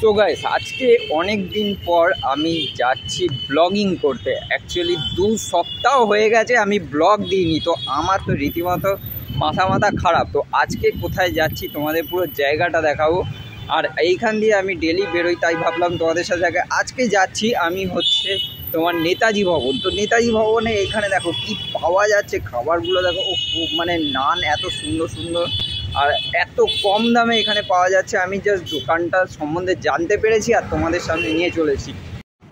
তো গাইস আজকে অনেক দিন পর আমি যাচ্ছি ব্লগিং করতে। অ্যাকচুয়ালি 2 সপ্তাহ হয়ে গেছে আমি ব্লগ দিইনি, তো আমার তো রীতিমতো মাথা খারাপ। তো আজকে কোথায় যাচ্ছি তোমাদের পুরো জায়গাটা দেখাবো। আর এইখান দিয়ে আমি ডেলি বেরোই, তাই ভাবলাম তোমাদের সাথে আজকে যাচ্ছি আমি হচ্ছে তোমার নেতাজি ভবন। তো নেতাজি ভবনে এখানে দেখো কি পাওয়া যাচ্ছে, খাবারগুলো দেখো, মানে নান এত সুন্দর সুন্দর আর এত কম দামে এখানে পাওয়া যাচ্ছে। আমি জাস্ট দোকানটার সম্বন্ধে জানতে পেরেছি আর তোমাদের সামনে নিয়ে চলেছি।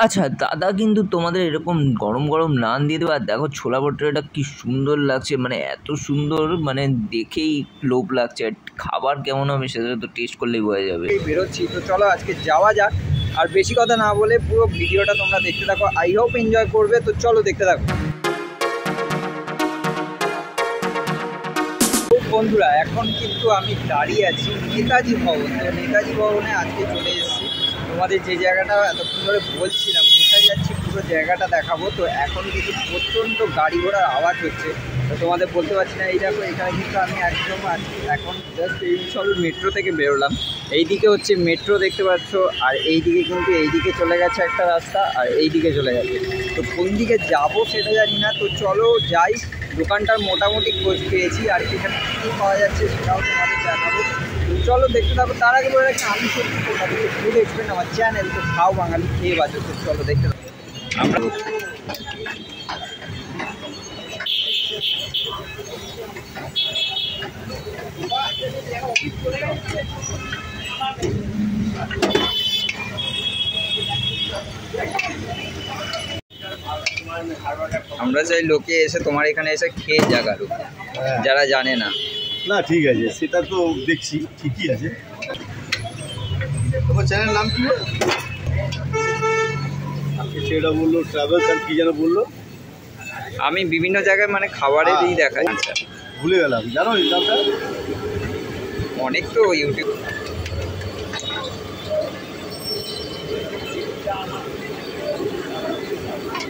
আচ্ছা দাদা, কিন্তু তোমাদের এরকম গরম গরম নান দিয়ে দেবে। আর দেখো ছোলা ভটুরেটা কি সুন্দর লাগছে, মানে এত সুন্দর, মানে দেখেই লোভ লাগছে। আর খাবার কেমন হবে সেটা তো টেস্ট করলেই বোঝা যাবে। বেরোচ্ছি, তো চলো আজকে যাওয়া যাক। আর বেশি কথা না বলে পুরো ভিডিওটা তোমরা দেখতে থাকো, আই হোপ এনজয় করবে। তো চলো দেখতে থাকো বন্ধুরা। এখন কিন্তু আমি দাঁড়িয়ে আছি নেতাজি ভবন। তো নেতাজি ভবনে আজকে চলে এসেছি। তোমাদের যে জায়গাটা এতক্ষণ ধরে বলছিলাম কোথায় যাচ্ছি পুরো জায়গাটা দেখাবো। তো এখন কিন্তু প্রচণ্ড গাড়ি ঘোড়ার আওয়াজ হচ্ছে, তো তোমাদের বলতে পারছি না। এই দেখো এখানে কিন্তু আমি একদম আছি, এখন জাস্ট এই সব মেট্রো থেকে বেরোলাম। এইদিকে হচ্ছে মেট্রো দেখতে পাচ্ছ, আর এইদিকে কিন্তু এইদিকে চলে গেছে একটা রাস্তা, আর এইদিকে চলে গেছে। তো কোন দিকে যাবো সেটা জানি না, তো চলো যাই। দোকানটার মোটামুটি খোঁজ পেয়েছি, আর এখানে কী পাওয়া যাচ্ছে সেটাও তোমাদের দেখাবো। চলো দেখতে থাকো। তার আগে বলে রাখছি আমি সত্যি তোমাদেরকে ফুড এক্সপ্লেন আমার চ্যানেল, তো খাও বাঙালি খেয়ে বাজো। তো চলো দেখতে থাকো। আমরা চাই লোকে এসে তোমার এখানে এসে খেয়ে যাক, আরো যারা জানে না। না ঠিক আছে, সেটা তো দেখছি ঠিকই আছে। তোমার চ্যানেল নাম কি? আপনি সেটা বললো ট্রাভেলস আর কি যেন বললো। আমি বিভিন্ন জায়গায় মানে খাবারেরই দেখাই। আচ্ছা ভুলে গেলাম, জানো এই নামটা? অনেক তো ইউটিউব।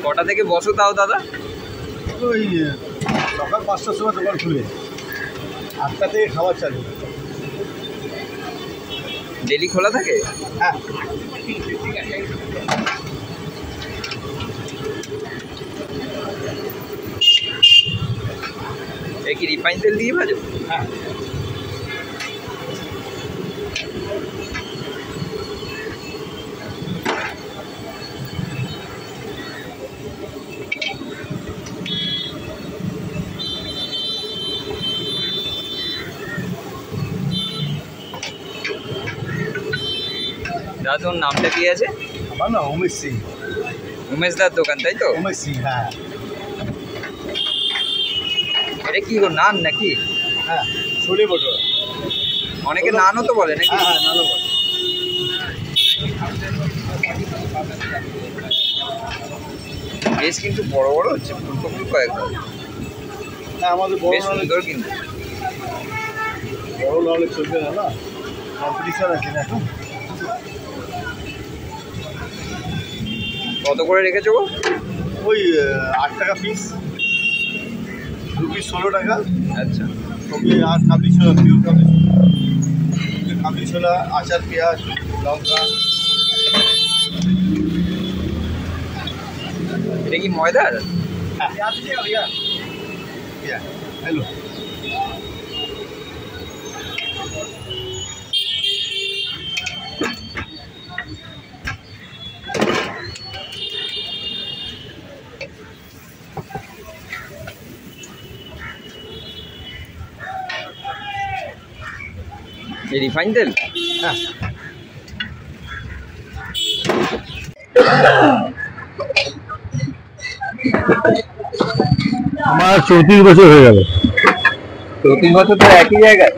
কটা থেকে বসো তাও দাদা? ওই সকাল 5টার সময় দোকান খুলে 8টা থেকে খাবার চালু। ডেলি খোলা থাকে? হ্যাঁ। এ কি রিফাইন তেল দিয়ে ভাজো? হ্যাঁ। দাদা তোর নামটা কি আছে? আমার না উমেশ সিং। উমেশ দার দোকান তাই তো? উমেশ সিং, হ্যাঁ। এটা কি গো, নান নাকি? হ্যাঁ, ছোলে ভটুরা। অনেকে নানও তো বলে নাকি? হ্যাঁ নানও বলে। বেশ কিন্তু বড় বড় হচ্ছে, ফুলকো ফুলকো একদম। হ্যাঁ আমাদের বড় সুন্দর, কিন্তু বড় নাহলে চলবে না, না কম্পিটিশন আছে না এখন। কত করে রেখেছো গো? ওই 8 টাকা পিস, 2 পিস 16 টাকা। আচ্ছা। সবজি আর কাবলি ছোলা, পিওর কাবলি ছোলা, কাবলি ছোলা, আচার, পেঁয়াজ, লঙ্কা। এটা কি ময়দার? হ্যালো। রিফাইন তেল? হ্যাঁ। আমার 34 বছর হয়ে গেল। 2-3 বছর তো একই জায়গায়?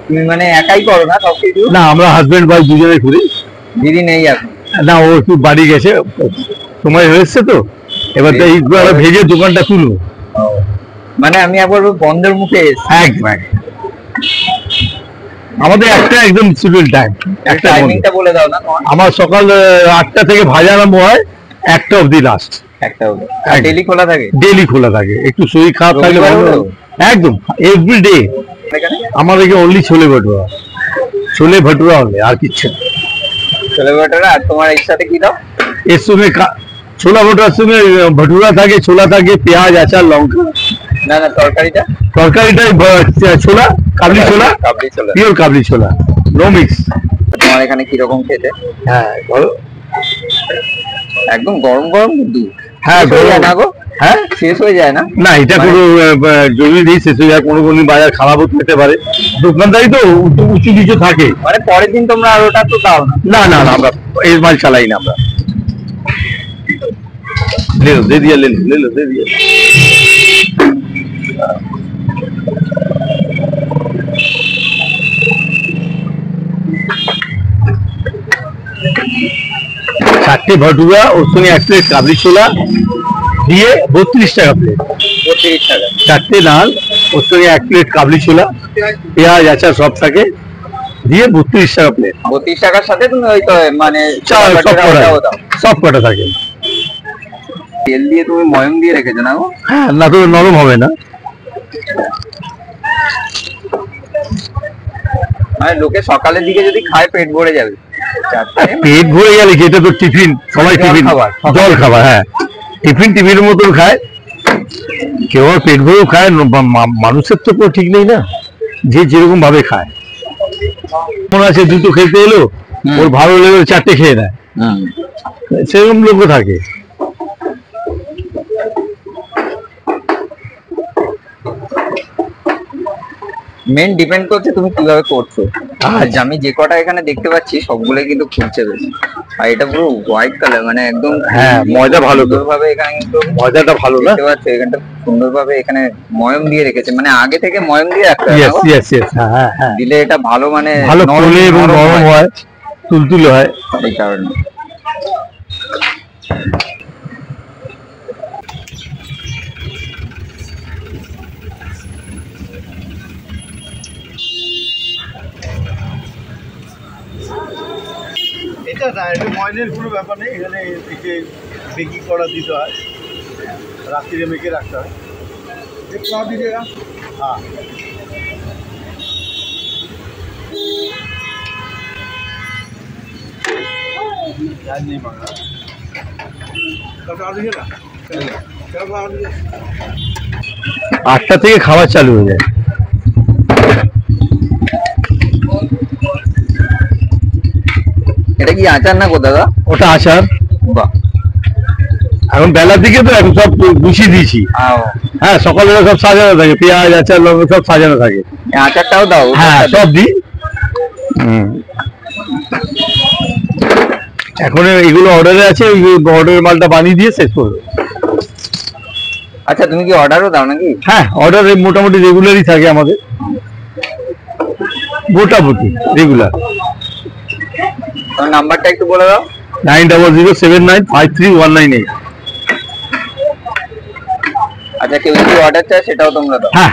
তুমি মানে একাই করো না সব কিছু? না, আমরা হাজবেন্ড ওয়াইফ দুজনে করি। দিদি নেই এখন? না, ও একটু বাড়ি গেছে, সময় হয়েছে তো। এবার ভেজে দোকানটা তুলো। মানে আমি একবার বন্ধের মুখে একদম আমাদের একটা একদম শিডিউল টাইম। একটা টাইমিংটা বলে দাও না। আমার সকাল 8টা থেকে ভাজা আরম্ভ হয়, 1টা অবধি লাস্ট। ডেলি খোলা থাকে? ডেলি খোলা থাকে। একটু শরীর খারাপ থাকলে একদম এভরি ডে। আমার এখানে অনলি ছোলে ভটুরা। छोले भटूरा হবে আর কিছু না। ছোলে ভটুরা। আর তোমার এর সাথে কি দাও? এর সঙ্গে ছোলা ভটুরার সঙ্গে ভটুরা থাকে, ছোলা থাকে, পেঁয়াজ, আচার, লঙ্কা। না না, তরকারিটা? তরকারিটাই ছোলা, কাবলি ছোলা, কাবলি ছোলা, পিওর কাবলি ছোলা, নো মিক্স। তোমার এখানে কিরকম খেতে? হ্যাঁ বলো। একদম গরম গরম দুধ। হ্যাঁ না গো, হ্যাঁ শেষ হয়ে যায় না? না, এটা কোনো জরুরি নেই শেষ হয়ে যায়, কোনো কোনো বাজার খারাপও খেতে পারে, দোকানদারি তো উঁচু নিচু থাকে। মানে পরের দিন তোমরা আর ওটা তো দাও না? না না না, আমরা এর মাল চালাই না আমরা। ले लो, दे दिया, ले लो, दे दिया। চারটে ভটুরা, ওর সঙ্গে এক প্লেট কাবলি ছোলা দিয়ে 32 টাকা প্লেট। 32 টাকা। চারটে নান, ওর সঙ্গে এক প্লেট কাবলি ছোলা, পেঁয়াজ, আচার সব থাকে, দিয়ে 32 টাকা প্লেট। 32 টাকার সাথে তুমি ওই তো মানে সব কটা থাকে। তেল দিয়ে তুমি ময়ম দিয়ে রেখেছো না গো? হ্যাঁ, না তো নরম হবে না। মানে লোকে সকালের দিকে যদি খায় পেট ভরে যাবে। পেট ভরে গেলে কি, এটা তো টিফিন, সবাই টিফিন জল খাবার। হ্যাঁ, টিফিনের মতন খায়, কেউ আর পেট ভরেও খায়, মানুষের তো কোনো ঠিক নেই না, যে যেরকম ভাবে খায়। মনে আছে দুটো খেতে এলো, ওর ভালো লেগে চারটে খেয়ে নেয়, সেরকম লোকও থাকে। মেন ডিপেন্ড করছে তুমি কিভাবে করছো। আর আমি যে কটা এখানে দেখতে পাচ্ছি সবগুলোই কিন্তু খুলছে বেশ। আর এটা পুরো হোয়াইট কালার, মানে একদম। হ্যাঁ, ময়দা ভালো সুন্দরভাবে এখানে কিন্তু ময়দাটা ভালো না, দেখতে পাচ্ছ এখানটা সুন্দরভাবে এখানে ময়ম দিয়ে রেখেছে, মানে আগে থেকে ময়ম দিয়ে রাখতে হয়। হ্যাঁ, দিলে এটা ভালো, মানে ভালো ফুলে এবং নরম হয়, তুলতুলে হয়, এই কারণে। এটা না, এটা ময়নের কোনো ব্যাপার নেই, এখানে একে বেকিং করা দিতে হয়, রাত্রিরে মেখে রাখতে হয়। একটু আর দিয়েগা, হ্যাঁ नहीं मांगा, আটটা থেকে খাবার চালু হয়ে যায়। এটা কি আচার না গো দাদা? ওটা আচার। বাহ, এখন বেলার দিকে তো এখন সব গুছিয়ে দিয়েছি। হ্যাঁ, সকালবেলা সব সাজানো থাকে, পেঁয়াজ, আচার, লঙ্কা সব সাজানো থাকে। আচারটাও দাও? হ্যাঁ, সব দিই। এখন এগুলো অর্ডারে আছে, ওই অর্ডারের মালটা বানিয়ে দিয়ে শেষ করবো। আচ্ছা, তুমি কি অর্ডারও দাও নাকি? হ্যাঁ, অর্ডার মোটামুটি রেগুলারই থাকে আমাদের, মোটামুটি রেগুলার। তোমার নাম্বারটা একটু বলে দাও। 9007953198। আচ্ছা, কেউ যদি অর্ডার চায় সেটাও তোমরা দাও? হ্যাঁ,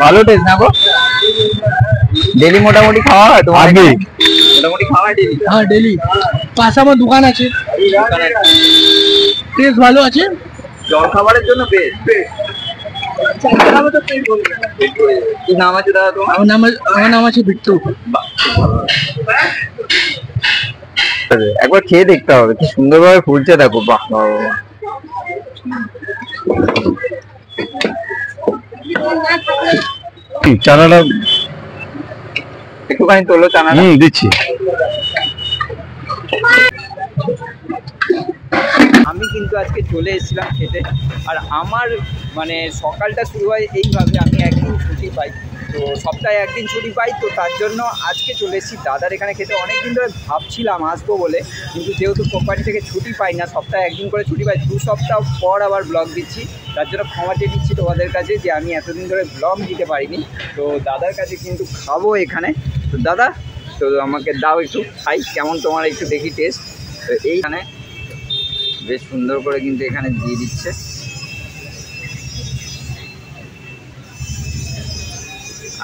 ভালো টেস্ট না গো? ডেলি মোটামুটি খাওয়া হয় তোমার? মোটামুটি খাওয়া হয় ডেলি? হ্যাঁ, ডেলি। পাশে আমার দোকান আছে, টেস্ট ভালো আছে। জল খাবারের জন্য বেস্ট। কি নাম আছে দাদা তোমার? আমার নাম আছে বিট্টু। একবার খেয়ে দেখতে হবে, কি সুন্দরভাবে ফুলছে দেখো। বাহ, চানাটা একটুখানি তোলো চানাটা। দিচ্ছি। আমি কিন্তু আজকে চলে এসেছিলাম খেতে, আর আমার মানে সকালটা শুরু হয় এইভাবে। আমি একদিন ছুটি পাই, তো সপ্তাহে একদিন ছুটি পাই, তো তার জন্য আজকে চলে এসেছি দাদার এখানে খেতে। অনেকদিন ধরে ভাবছিলাম আসবো বলে, কিন্তু যেহেতু কোম্পানি থেকে ছুটি পাই না, সপ্তাহে একদিন করে ছুটি পাই, 2 সপ্তাহ পর আবার ব্লগ দিচ্ছি। তার জন্য ক্ষমা চেয়ে দিচ্ছি তোমাদের কাছে যে আমি এতদিন ধরে ব্লগ দিতে পারিনি। তো দাদার কাছে কিন্তু খাবো এখানে। তো দাদা, তো আমাকে দাও একটু খাই, কেমন তোমার একটু দেখি টেস্ট। তো এইখানে বেশ সুন্দর করে কিন্তু এখানে দিয়ে দিচ্ছে।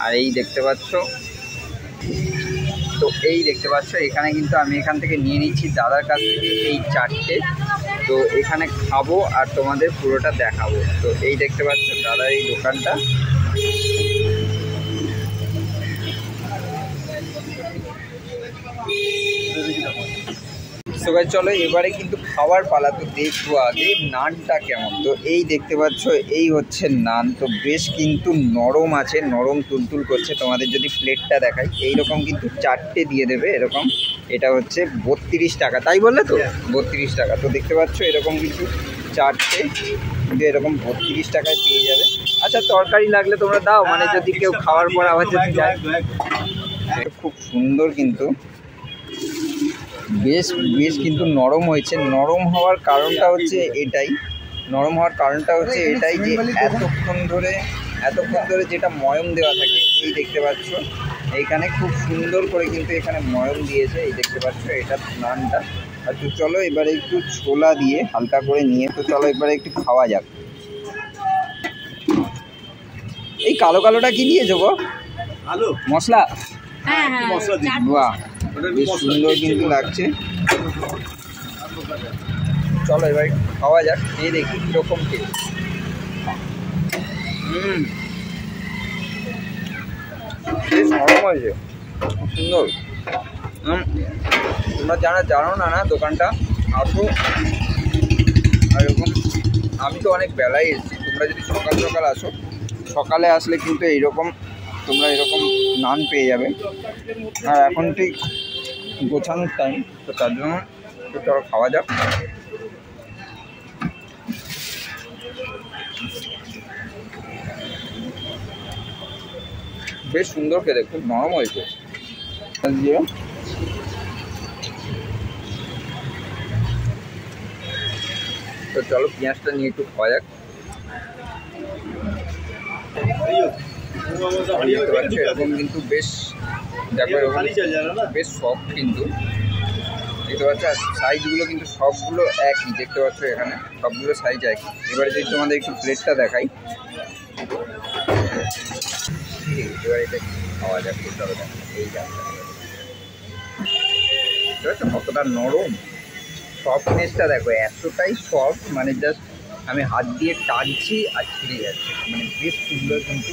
আর এই দেখতে পাচ্ছ, তো এই দেখতে পাচ্ছ এখানে কিন্তু আমি এখান থেকে নিয়ে নিচ্ছি দাদার কাছ থেকে এই 4টে। তো এখানে খাবো আর তোমাদের পুরোটা দেখাবো। তো এই দেখতে পাচ্ছ দাদার এই দোকানটা। তো গাইস চলো এবারে কিন্তু খাবার পালা, তো দেখবো আগে নানটা কেমন। তো এই দেখতে পাচ্ছ এই হচ্ছে নান, তো বেশ কিন্তু নরম আছে, নরম তুলতুল করছে। তোমাদের যদি প্লেটটা দেখাই, এইরকম কিন্তু 4টে দিয়ে দেবে এরকম। এটা হচ্ছে 32 টাকা, তাই বললে তো 32 টাকা। তো দেখতে পাচ্ছ এরকম কিন্তু 4টে কিন্তু এরকম 32 টাকায় পেয়ে যাবে। আচ্ছা তরকারি লাগলে তোমরা দাও, মানে যদি কেউ খাওয়ার পর আবার যদি যায়। খুব সুন্দর কিন্তু, বেশ বেশ কিন্তু নরম হয়েছে। নরম হওয়ার কারণটা হচ্ছে এটাই, যে এতক্ষণ ধরে যেটা ময়ম দেওয়া থাকে, এই দেখতে পাচ্ছ এইখানে খুব সুন্দর করে কিন্তু এখানে ময়ম দিয়েছে, এই দেখতে পাচ্ছ এটা নানটা। আর তো চলো এবারে একটু ছোলা দিয়ে হালকা করে নিয়ে, তো চলো এবারে একটু খাওয়া যাক। এই কালো কালোটা কি দিয়েছো গো? আলু মশলা, বাহ বেশ সুন্দর কিন্তু লাগছে। চলো এবার খাওয়া যাক, খেয়ে দেখি কীরকম টেস্ট। বেশ নরম হয়েছে, খুব সুন্দর। তোমরা জানো না দোকানটা আসো। আর এরকম আমি তো অনেক বেলায় এসেছি, তোমরা যদি সকাল আসো, সকালে আসলে কিন্তু এইরকম তোমরা এরকম নান পেয়ে যাবে। আর এখন ঠিক গোছানোর টাইম, তো তার জন্য তো চলো খাওয়া যাক। বেশ সুন্দর খেতে, খুব নরম হয়েছে। তো চলো পেঁয়াজটা নিয়ে একটু খাওয়া যাক। এরকম কিন্তু বেশ দেখো, বেশ সফট কিন্তু দেখতে পাচ্ছ। আর সাইজগুলো কিন্তু সবগুলো একই, দেখতে পাচ্ছ এখানে সবগুলো সাইজ একই। এবারে যদি তোমাদের একটু প্লেটটা দেখাই, এবার এটা খাওয়া যাক। এই দেখো কতটা নরম, সফটনেসটা দেখো এতটাই সফট, মানে জাস্ট আমি হাত দিয়ে টানছি আর ছিঁড়ে যাচ্ছে, মানে বেশ সুন্দর কিন্তু।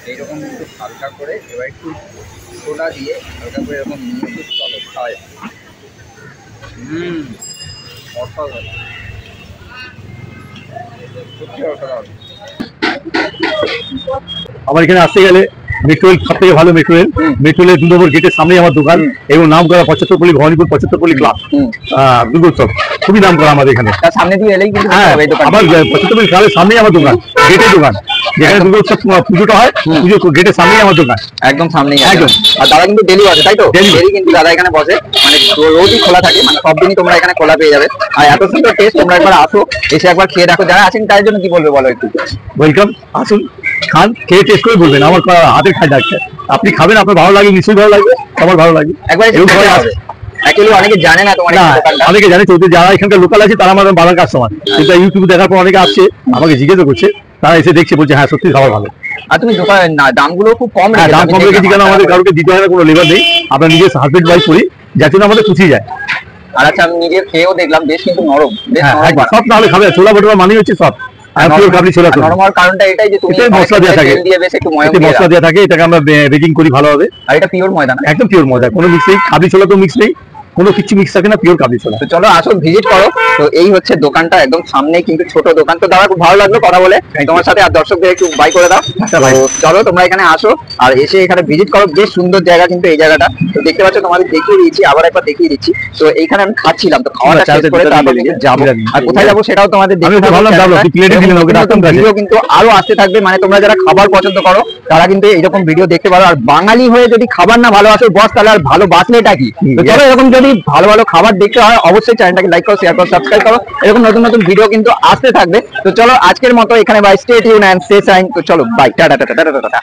এইরকম কিন্তু হালকা করে এবার একটু সোডা দিয়ে হালকা করে এরকম নিয়ে একটু চলো খাওয়া যায়। অসাধারণ, সত্যি অসাধারণ। আমার এখানে আসতে গেলে মেট্রোয়েল সব থেকে ভালো। মেট্রোয়েলের 2 নম্বর গেটের সামনেই আমার দোকান, এবং নাম করা 75 পল্লী ভবানীপুর 75 পল্লী ক্লাব দুর্গোৎসব, খুবই নাম করা আমাদের এখানে। সামনে দিয়ে এলেই কিন্তু আমার 75 পল্লী ক্লাবের সামনেই আমার দোকান, গেটের দোকান, যেখানে দুর্গোৎসব পুজোটা হয়, পুজো গেটের সামনেই আমার দোকান, একদম সামনেই একদম। আর দাদা কিন্তু ডেলি বসে, তাই তো? ডেলি কিন্তু দাদা এখানে বসে, মানে রোজই খোলা থাকে, মানে সব দিনই তোমরা এখানে খোলা পেয়ে যাবে। আর এত সুন্দর টেস্ট, তোমরা একবার আসো, এসে একবার খেয়ে দেখো। যারা আছেন তাদের জন্য কি বলবে বলো একটু? ওয়েলকাম, আসুন, খান, খেয়ে টেস্ট করে বলবেন আমার হাতের খাই ডাক্তার। আপনি খাবেন, আপনার ভালো লাগবে, নিশ্চয়ই ভালো লাগবে, আমার ভালো লাগবে। একবার অ্যাকচুয়ালি অনেকে জানে না তোমার দোকানটা, অনেকে জানে, চৌধুরী যারা এখানকার লোকাল আছে তারা আমার ভালো কাস্টমার, কিন্তু ইউটিউব দেখার পর অনেকে আসছে, আমাকে জিজ্ঞাসা করছে, তারা এসে দেখছে, বলছে হ্যাঁ সত্যি খাবার ভালো। আর তুমি দোকানের দামগুলো খুব কম, দাম কম রেখেছি কেন, আমাদের কাউকে দিতে হয় না, কোনো লেবার নেই, আমরা নিজের হাজবেন্ড ওয়াইফ করি, যার জন্য আমাদের খুশি যায়। আর আচ্ছা আমি নিজের খেয়েও দেখলাম, বেশ কিন্তু নরম, সব তাহলে খাবে, ছোলা ভটুরা মানে হচ্ছে সব কারণটা এটাই যে তুমি মশলা দেওয়া থাকে, মশলা দেওয়া থাকে, এটাকে আমরা বেকিং করি ভালোভাবে। আর এটা পিওর ময়দা, একদম পিওর ময়দা, কোনো মিক্স নেই, কাবলি ছোলা তো মিক্স নেই, কোনো কিছু মিক্স থাকে না, পিওর কাবলি ছোলা। তো চলো আসো, ভিজিট করো। তো এই হচ্ছে দোকানটা, একদম সামনে কিন্তু ছোট দোকান। তো দাদা খুব ভালো লাগলো কথা বলে তোমার সাথে, আর দর্শকদের একটু বাই করে দাও। চলো তোমরা এখানে আসো আর এসে এখানে ভিজিট করো, বেশ সুন্দর জায়গা কিন্তু এই জায়গাটা। তো দেখতে পাচ্ছ, তোমাদের দেখিয়ে দিচ্ছি, আবার একবার দেখিয়ে দিচ্ছি। তো এইখানে আমি খাচ্ছিলাম, তো খাওয়াটা শেষ করে তারপর যাবো, আর কোথায় যাবো সেটাও তোমাদের ভিডিও কিন্তু আরো আসতে থাকবে। মানে তোমরা যারা খাবার পছন্দ করো তারা কিন্তু এইরকম ভিডিও দেখতে পারো। আর বাঙালি হয়ে যদি খাবার না ভালোবাসো বস, তাহলে আর ভালো বাঁচলেটা কি? তো চলো এরকম যদি ভালো ভালো খাবার দেখতে হয়, অবশ্যই চ্যানেলটাকে লাইক করো, শেয়ার করো, সাবস্ক্রাইব করো। এরকম নতুন নতুন ভিডিও কিন্তু আসতে থাকবে। তো চলো আজকের মতো এখানে bye, stay tune and stay sign. তো চলো bye, tata tata tata tata.